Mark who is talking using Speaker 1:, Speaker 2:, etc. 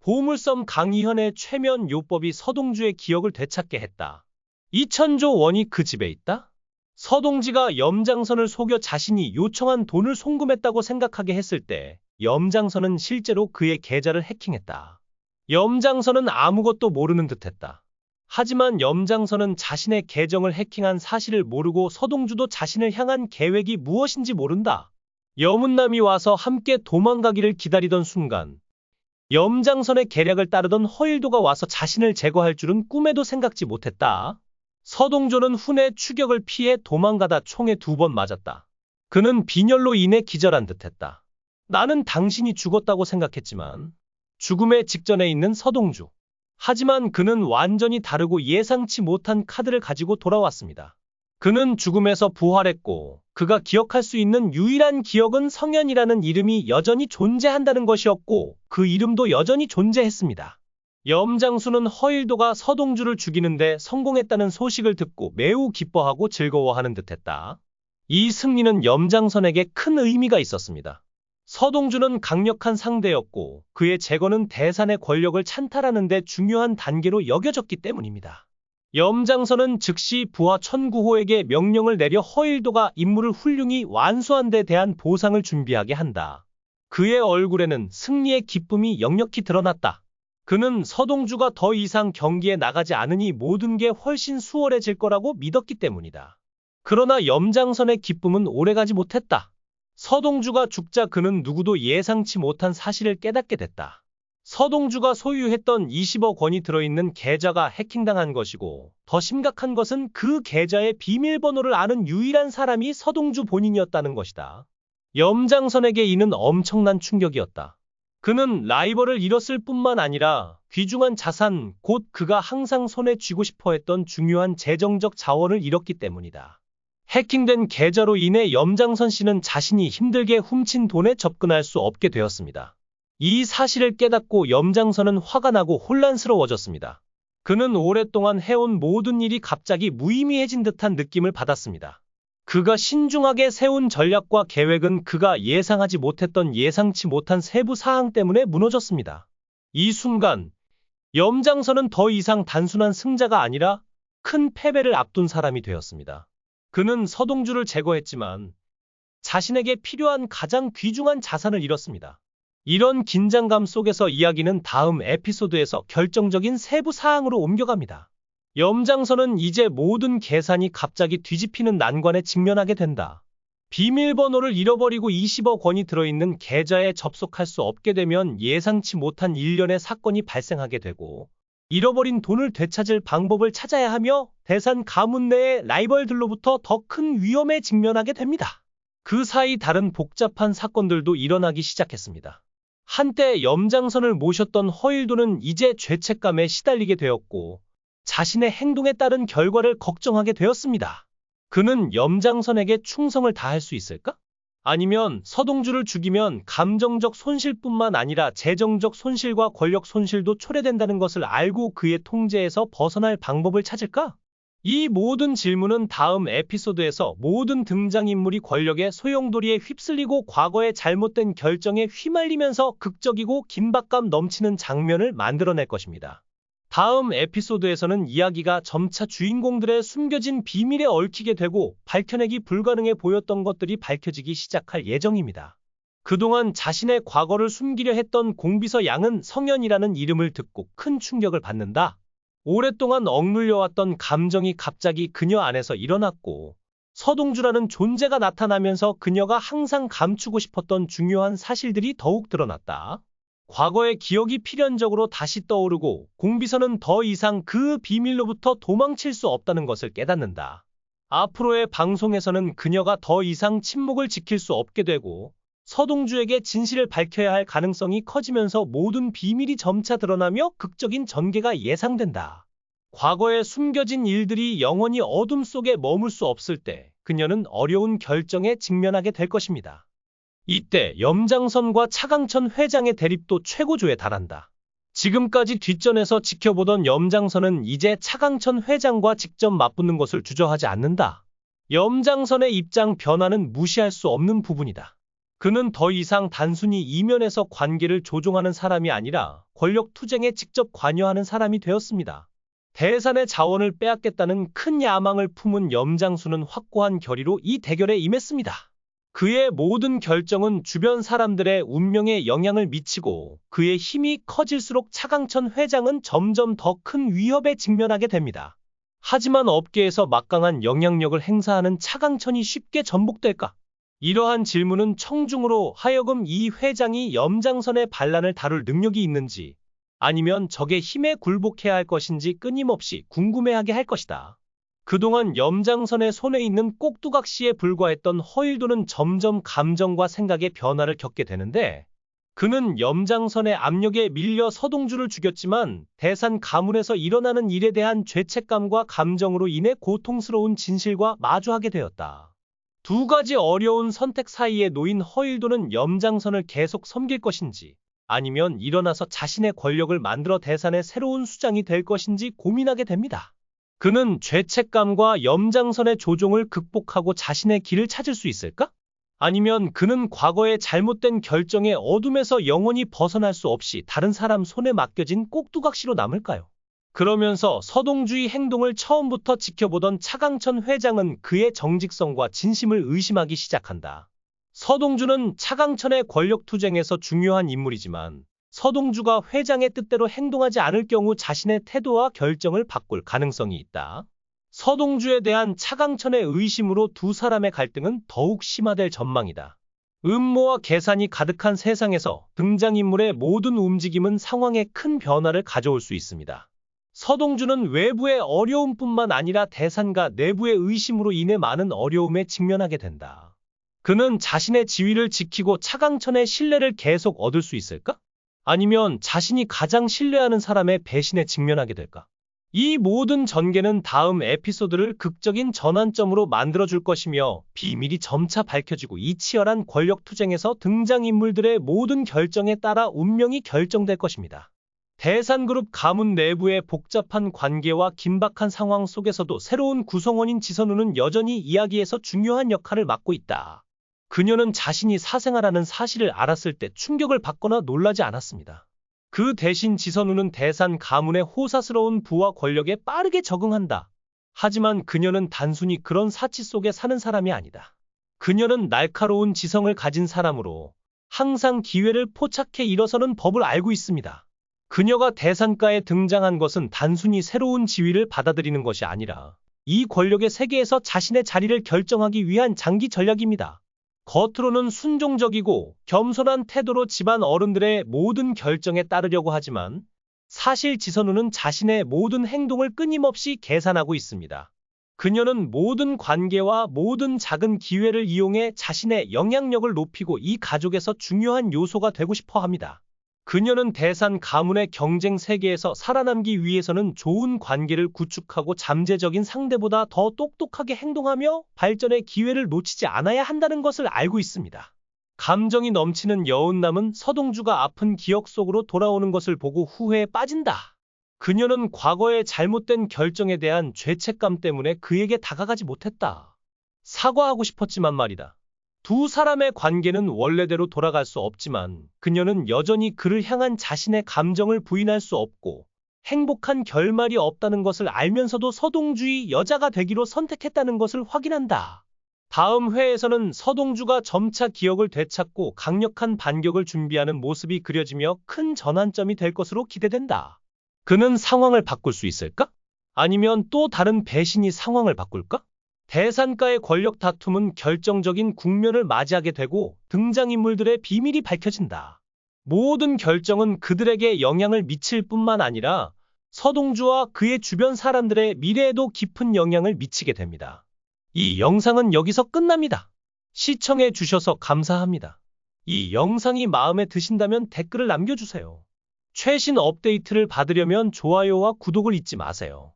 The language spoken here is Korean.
Speaker 1: 보물섬 강희현의 최면 요법이 서동주의 기억을 되찾게 했다. 2천조 원이 그 집에 있다? 서동지가 염장선을 속여 자신이 요청한 돈을 송금했다고 생각하게 했을 때 염장선은 실제로 그의 계좌를 해킹했다. 염장선은 아무것도 모르는 듯했다. 하지만 염장선은 자신의 계정을 해킹한 사실을 모르고 서동주도 자신을 향한 계획이 무엇인지 모른다. 여문남이 와서 함께 도망가기를 기다리던 순간 염장선의 계략을 따르던 허일도가 와서 자신을 제거할 줄은 꿈에도 생각지 못했다. 서동조는 훈의 추격을 피해 도망가다 총에 2번 맞았다. 그는 빈혈로 인해 기절한 듯했다. 나는 당신이 죽었다고 생각했지만 죽음의 직전에 있는 서동주. 하지만 그는 완전히 다르고 예상치 못한 카드를 가지고 돌아왔습니다. 그는 죽음에서 부활했고 그가 기억할 수 있는 유일한 기억은 성현이라는 이름이 여전히 존재한다는 것이었고 그 이름도 여전히 존재했습니다. 염장수는 허일도가 서동주를 죽이는데 성공했다는 소식을 듣고 매우 기뻐하고 즐거워하는 듯했다. 이 승리는 염장선에게 큰 의미가 있었습니다. 서동주는 강력한 상대였고 그의 제거는 대산의 권력을 찬탈하는 데 중요한 단계로 여겨졌기 때문입니다. 염장선은 즉시 부하 천구호에게 명령을 내려 허일도가 임무를 훌륭히 완수한 데 대한 보상을 준비하게 한다. 그의 얼굴에는 승리의 기쁨이 역력히 드러났다. 그는 서동주가 더 이상 경기에 나가지 않으니 모든 게 훨씬 수월해질 거라고 믿었기 때문이다. 그러나 염장선의 기쁨은 오래가지 못했다. 서동주가 죽자 그는 누구도 예상치 못한 사실을 깨닫게 됐다. 서동주가 소유했던 20억 원이 들어있는 계좌가 해킹당한 것이고 더 심각한 것은 그 계좌의 비밀번호를 아는 유일한 사람이 서동주 본인이었다는 것이다. 염장선에게 이는 엄청난 충격이었다. 그는 라이벌을 잃었을 뿐만 아니라 귀중한 자산, 곧 그가 항상 손에 쥐고 싶어 했던 중요한 재정적 자원을 잃었기 때문이다. 해킹된 계좌로 인해 염장선 씨는 자신이 힘들게 훔친 돈에 접근할 수 없게 되었습니다. 이 사실을 깨닫고 염장선은 화가 나고 혼란스러워졌습니다. 그는 오랫동안 해온 모든 일이 갑자기 무의미해진 듯한 느낌을 받았습니다. 그가 신중하게 세운 전략과 계획은 그가 예상하지 못했던 예상치 못한 세부 사항 때문에 무너졌습니다. 이 순간 염장선은 더 이상 단순한 승자가 아니라 큰 패배를 앞둔 사람이 되었습니다. 그는 서동주를 제거했지만 자신에게 필요한 가장 귀중한 자산을 잃었습니다. 이런 긴장감 속에서 이야기는 다음 에피소드에서 결정적인 세부 사항으로 옮겨갑니다. 염장선은 이제 모든 계산이 갑자기 뒤집히는 난관에 직면하게 된다. 비밀번호를 잃어버리고 20억 원이 들어있는 계좌에 접속할 수 없게 되면 예상치 못한 일련의 사건이 발생하게 되고 잃어버린 돈을 되찾을 방법을 찾아야 하며 대산 가문 내의 라이벌들로부터 더 큰 위험에 직면하게 됩니다. 그 사이 다른 복잡한 사건들도 일어나기 시작했습니다. 한때 염장선을 모셨던 허일도는 이제 죄책감에 시달리게 되었고 자신의 행동에 따른 결과를 걱정하게 되었습니다. 그는 염장선에게 충성을 다할 수 있을까? 아니면 서동주를 죽이면 감정적 손실뿐만 아니라 재정적 손실과 권력 손실도 초래된다는 것을 알고 그의 통제에서 벗어날 방법을 찾을까? 이 모든 질문은 다음 에피소드에서 모든 등장인물이 권력의 소용돌이에 휩쓸리고 과거의 잘못된 결정에 휘말리면서 극적이고 긴박감 넘치는 장면을 만들어낼 것입니다. 다음 에피소드에서는 이야기가 점차 주인공들의 숨겨진 비밀에 얽히게 되고 밝혀내기 불가능해 보였던 것들이 밝혀지기 시작할 예정입니다. 그동안 자신의 과거를 숨기려 했던 공비서 양은 성현이라는 이름을 듣고 큰 충격을 받는다. 오랫동안 억눌려왔던 감정이 갑자기 그녀 안에서 일어났고 서동주라는 존재가 나타나면서 그녀가 항상 감추고 싶었던 중요한 사실들이 더욱 드러났다. 과거의 기억이 필연적으로 다시 떠오르고 공비서는 더 이상 그 비밀로부터 도망칠 수 없다는 것을 깨닫는다. 앞으로의 방송에서는 그녀가 더 이상 침묵을 지킬 수 없게 되고 서동주에게 진실을 밝혀야 할 가능성이 커지면서 모든 비밀이 점차 드러나며 극적인 전개가 예상된다. 과거에 숨겨진 일들이 영원히 어둠 속에 머물 수 없을 때 그녀는 어려운 결정에 직면하게 될 것입니다. 이때 염장선과 차강천 회장의 대립도 최고조에 달한다. 지금까지 뒷전에서 지켜보던 염장선은 이제 차강천 회장과 직접 맞붙는 것을 주저하지 않는다. 염장선의 입장 변화는 무시할 수 없는 부분이다. 그는 더 이상 단순히 이면에서 관계를 조종하는 사람이 아니라 권력 투쟁에 직접 관여하는 사람이 되었습니다. 대산의 자원을 빼앗겠다는 큰 야망을 품은 염장수는 확고한 결의로 이 대결에 임했습니다. 그의 모든 결정은 주변 사람들의 운명에 영향을 미치고 그의 힘이 커질수록 차강천 회장은 점점 더 큰 위협에 직면하게 됩니다. 하지만 업계에서 막강한 영향력을 행사하는 차강천이 쉽게 전복될까? 이러한 질문은 청중으로 하여금 이 회장이 염장선의 반란을 다룰 능력이 있는지 아니면 적의 힘에 굴복해야 할 것인지 끊임없이 궁금해하게 할 것이다. 그동안 염장선의 손에 있는 꼭두각시에 불과했던 허일도는 점점 감정과 생각의 변화를 겪게 되는데 그는 염장선의 압력에 밀려 서동주를 죽였지만 대산 가문에서 일어나는 일에 대한 죄책감과 감정으로 인해 고통스러운 진실과 마주하게 되었다. 두 가지 어려운 선택 사이에 놓인 허일도는 염장선을 계속 섬길 것인지 아니면 일어나서 자신의 권력을 만들어 대산의 새로운 수장이 될 것인지 고민하게 됩니다. 그는 죄책감과 염장선의 조종을 극복하고 자신의 길을 찾을 수 있을까? 아니면 그는 과거의 잘못된 결정의 어둠에서 영원히 벗어날 수 없이 다른 사람 손에 맡겨진 꼭두각시로 남을까요? 그러면서 서동주의 행동을 처음부터 지켜보던 차강천 회장은 그의 정직성과 진심을 의심하기 시작한다. 서동주는 차강천의 권력 투쟁에서 중요한 인물이지만 서동주가 회장의 뜻대로 행동하지 않을 경우 자신의 태도와 결정을 바꿀 가능성이 있다. 서동주에 대한 차강천의 의심으로 두 사람의 갈등은 더욱 심화될 전망이다. 음모와 계산이 가득한 세상에서 등장인물의 모든 움직임은 상황에 큰 변화를 가져올 수 있습니다. 서동주는 외부의 어려움뿐만 아니라 대산과 내부의 의심으로 인해 많은 어려움에 직면하게 된다. 그는 자신의 지위를 지키고 차강천의 신뢰를 계속 얻을 수 있을까? 아니면 자신이 가장 신뢰하는 사람의 배신에 직면하게 될까? 이 모든 전개는 다음 에피소드를 극적인 전환점으로 만들어줄 것이며 비밀이 점차 밝혀지고 이 치열한 권력 투쟁에서 등장인물들의 모든 결정에 따라 운명이 결정될 것입니다. 대산그룹 가문 내부의 복잡한 관계와 긴박한 상황 속에서도 새로운 구성원인 지선우는 여전히 이야기에서 중요한 역할을 맡고 있다. 그녀는 자신이 사생아라는 사실을 알았을 때 충격을 받거나 놀라지 않았습니다. 그 대신 지선우는 대산 가문의 호사스러운 부와 권력에 빠르게 적응한다. 하지만 그녀는 단순히 그런 사치 속에 사는 사람이 아니다. 그녀는 날카로운 지성을 가진 사람으로 항상 기회를 포착해 일어서는 법을 알고 있습니다. 그녀가 대산가에 등장한 것은 단순히 새로운 지위를 받아들이는 것이 아니라 이 권력의 세계에서 자신의 자리를 결정하기 위한 장기 전략입니다. 겉으로는 순종적이고 겸손한 태도로 집안 어른들의 모든 결정에 따르려고 하지만 사실 지선우는 자신의 모든 행동을 끊임없이 계산하고 있습니다. 그녀는 모든 관계와 모든 작은 기회를 이용해 자신의 영향력을 높이고 이 가족에서 중요한 요소가 되고 싶어 합니다. 그녀는 대산 가문의 경쟁 세계에서 살아남기 위해서는 좋은 관계를 구축하고 잠재적인 상대보다 더 똑똑하게 행동하며 발전의 기회를 놓치지 않아야 한다는 것을 알고 있습니다. 감정이 넘치는 여운남은 서동주가 아픈 기억 속으로 돌아오는 것을 보고 후회에 빠진다. 그녀는 과거의 잘못된 결정에 대한 죄책감 때문에 그에게 다가가지 못했다. 사과하고 싶었지만 말이다. 두 사람의 관계는 원래대로 돌아갈 수 없지만 그녀는 여전히 그를 향한 자신의 감정을 부인할 수 없고 행복한 결말이 없다는 것을 알면서도 서동주의 여자가 되기로 선택했다는 것을 확인한다. 다음 회에서는 서동주가 점차 기억을 되찾고 강력한 반격을 준비하는 모습이 그려지며 큰 전환점이 될 것으로 기대된다. 그는 상황을 바꿀 수 있을까? 아니면 또 다른 배신이 상황을 바꿀까? 대산가의 권력 다툼은 결정적인 국면을 맞이하게 되고 등장인물들의 비밀이 밝혀진다. 모든 결정은 그들에게 영향을 미칠 뿐만 아니라 서동주와 그의 주변 사람들의 미래에도 깊은 영향을 미치게 됩니다. 이 영상은 여기서 끝납니다. 시청해 주셔서 감사합니다. 이 영상이 마음에 드신다면 댓글을 남겨주세요. 최신 업데이트를 받으려면 좋아요와 구독을 잊지 마세요.